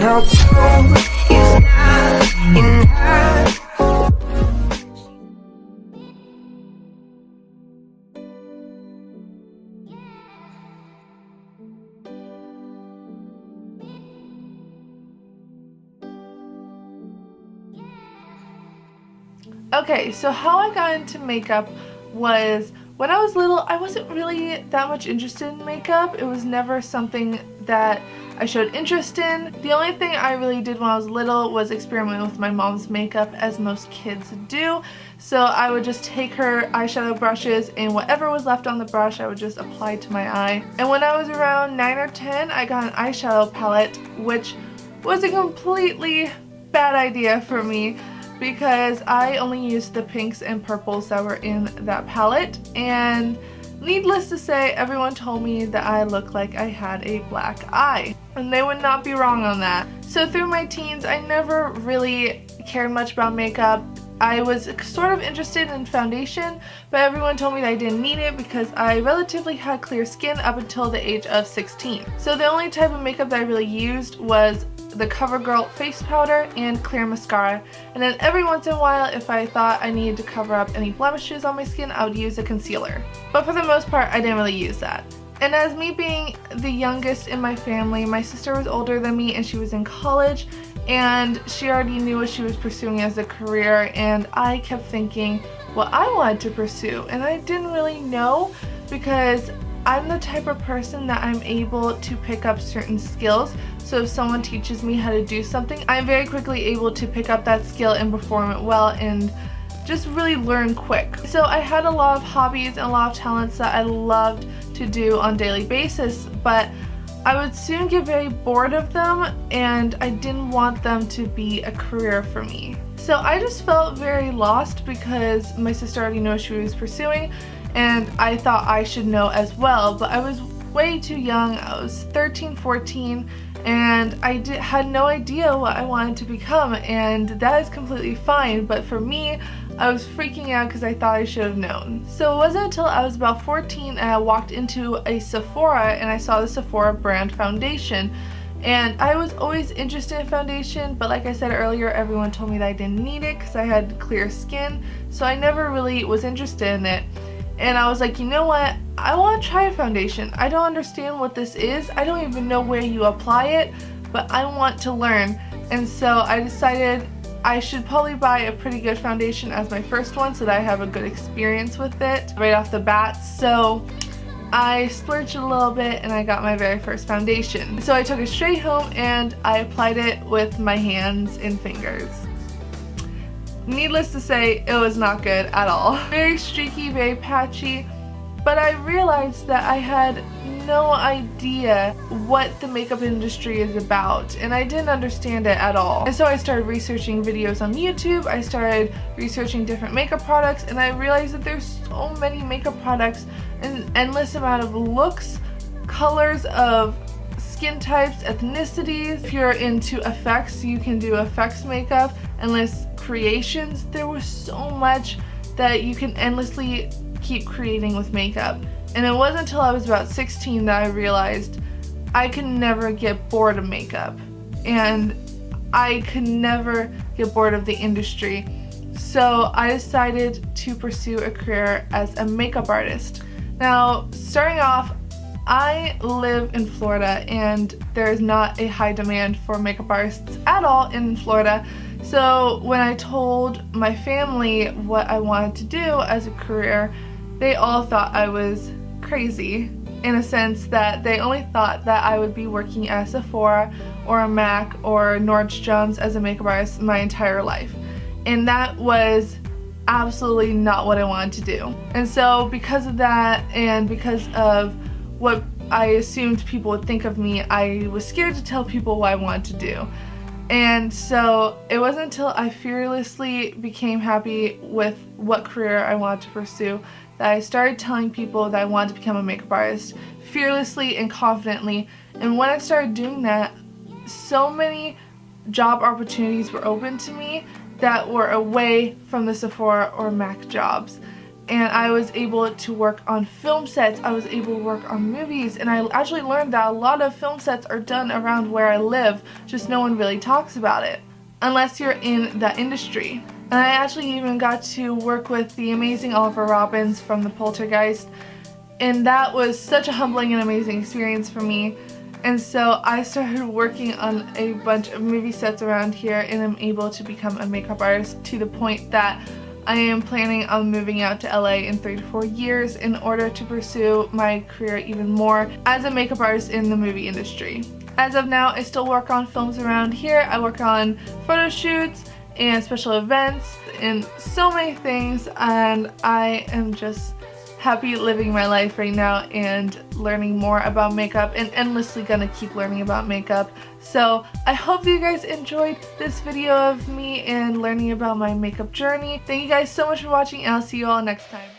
no gold is not enough. Okay, so how I got into makeup was when I was little. I wasn't really that much interested in makeup. It was never something that I showed interest in. The only thing I really did when I was little was experiment with my mom's makeup, as most kids do. So I would just take her eyeshadow brushes, and whatever was left on the brush I would just apply to my eye. And when I was around 9 or 10, I got an eyeshadow palette, which was a completely bad idea for me, because I only used the pinks and purples that were in that palette, and needless to say, everyone told me that I looked like I had a black eye, and they would not be wrong on that. So through my teens, I never really cared much about makeup. I was sort of interested in foundation, but everyone told me that I didn't need it because I relatively had clear skin up until the age of 16. So the only type of makeup that I really used was the CoverGirl face powder and clear mascara, and then every once in a while, if I thought I needed to cover up any blemishes on my skin, I would use a concealer. But for the most part, I didn't really use that. And as me being the youngest in my family, my sister was older than me and she was in college, and she already knew what she was pursuing as a career, and I kept thinking what I wanted to pursue, and I didn't really know, because I'm the type of person that I'm able to pick up certain skills. So if someone teaches me how to do something, I'm very quickly able to pick up that skill and perform it well and just really learn quick. So I had a lot of hobbies and a lot of talents that I loved to do on a daily basis, but I would soon get very bored of them, and I didn't want them to be a career for me. So I just felt very lost because my sister already knew what she was pursuing, and I thought I should know as well, but I was way too young. I was 13, 14, and I had no idea what I wanted to become, and that is completely fine, but for me, I was freaking out because I thought I should have known. So it wasn't until I was about 14 and I walked into a Sephora and I saw the Sephora brand foundation. And I was always interested in foundation, but like I said earlier, everyone told me that I didn't need it because I had clear skin, so I never really was interested in it. And I was like, you know what, I want to try a foundation. I don't understand what this is. I don't even know where you apply it, but I want to learn. And so I decided I should probably buy a pretty good foundation as my first one so that I have a good experience with it right off the bat. So I splurged a little bit and I got my very first foundation. So I took it straight home and I applied it with my hands and fingers. Needless to say, it was not good at all. Very streaky, very patchy, but I realized that I had no idea what the makeup industry is about, and I didn't understand it at all. And so I started researching videos on YouTube, I started researching different makeup products, and I realized that there's so many makeup products, an endless amount of looks, colors of skin types, ethnicities. If you're into effects, you can do effects makeup, endless creations. There was so much that you can endlessly keep creating with makeup. And it wasn't until I was about 16 that I realized I could never get bored of makeup, and I could never get bored of the industry. So I decided to pursue a career as a makeup artist. Now, starting off, I live in Florida and there is not a high demand for makeup artists at all in Florida. So when I told my family what I wanted to do as a career, they all thought I was crazy, in a sense that they only thought that I would be working at Sephora or a MAC or Nordstrom's as a makeup artist my entire life. And that was absolutely not what I wanted to do. And so because of that, and because of what I assumed people would think of me, I was scared to tell people what I wanted to do. And so it wasn't until I fearlessly became happy with what career I wanted to pursue that I started telling people that I wanted to become a makeup artist fearlessly and confidently. And when I started doing that, so many job opportunities were open to me that were away from the Sephora or MAC jobs. and I was able to work on film sets, I was able to work on movies, and I actually learned that a lot of film sets are done around where I live, just no one really talks about it, unless you're in that industry. And I actually even got to work with the amazing Oliver Robbins from the Poltergeist, and that was such a humbling and amazing experience for me. And so I started working on a bunch of movie sets around here, and I'm able to become a makeup artist to the point that I am planning on moving out to LA in 3 to 4 years in order to pursue my career even more as a makeup artist in the movie industry. As of now, I still work on films around here. I work on photo shoots and special events and so many things, and I am just happy living my life right now and learning more about makeup, and endlessly gonna keep learning about makeup. So I hope you guys enjoyed this video of me and learning about my makeup journey. Thank you guys so much for watching, and I'll see you all next time.